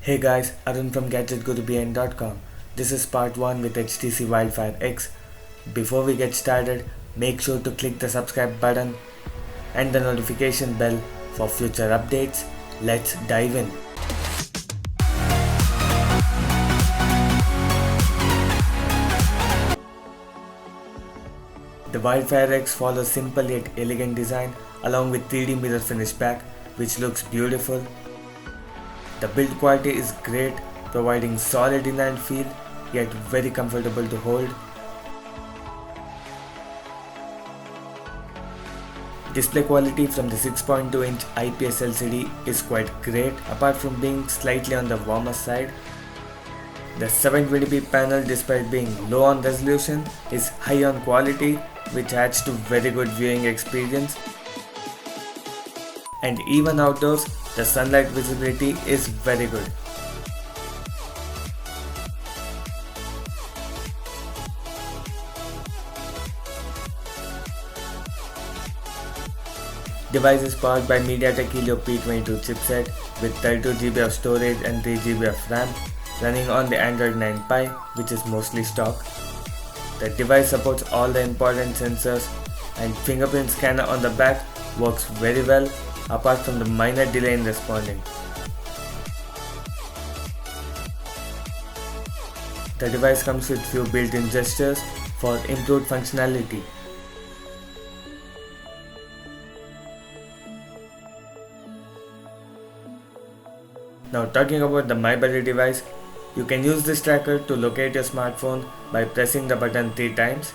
Hey guys, Arun from GadgetGuruBN.com. This is part 1 with HTC Wildfire X. Before we get started, make sure to click the subscribe button and the notification bell for future updates. Let's dive in. The Wildfire X follows simple yet elegant design along with 3D mirror finish back, which looks beautiful. The build quality is great, providing solid inline feel yet very comfortable to hold. Display quality from the 6.2-inch IPS LCD is quite great, apart from being slightly on the warmer side. The 720p panel, despite being low on resolution, is high on quality, which adds to very good viewing experience. And even outdoors, the sunlight visibility is very good. Device is powered by MediaTek Helio P22 chipset with 32GB of storage and 3GB of RAM, running on the Android 9 Pie, which is mostly stock. The device supports all the important sensors, and fingerprint scanner on the back works very well, apart from the minor delay in responding. The device comes with few built-in gestures for improved functionality. Now talking about the MyBuddy device, you can use this tracker to locate your smartphone by pressing the button 3 times.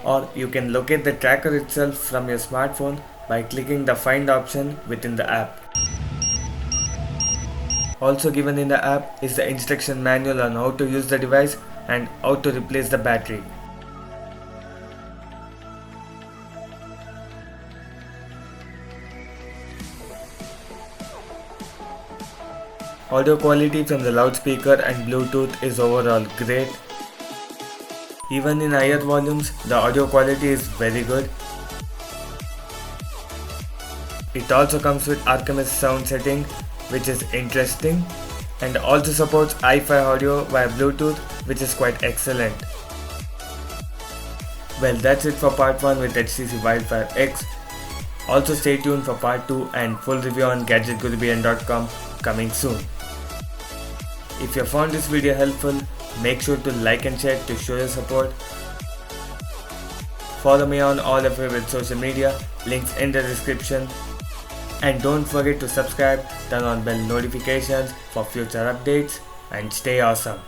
Or you can locate the tracker itself from your smartphone by clicking the Find option within the app. Also given in the app is the instruction manual on how to use the device and how to replace the battery. Audio quality from the loudspeaker and Bluetooth is overall great. Even in higher volumes, the audio quality is very good. It also comes with Archimist sound setting, which is interesting, and also supports Hi-Fi audio via Bluetooth, which is quite excellent. Well, that's it for part 1 with HTC Wildfire X. Also stay tuned for part 2 and full review on GadgetGuruBN.com coming soon. If you found this video helpful, make sure to like and share to show your support. Follow me on all your favorite social media, links in the description. And don't forget to subscribe, turn on bell notifications for future updates, and stay awesome.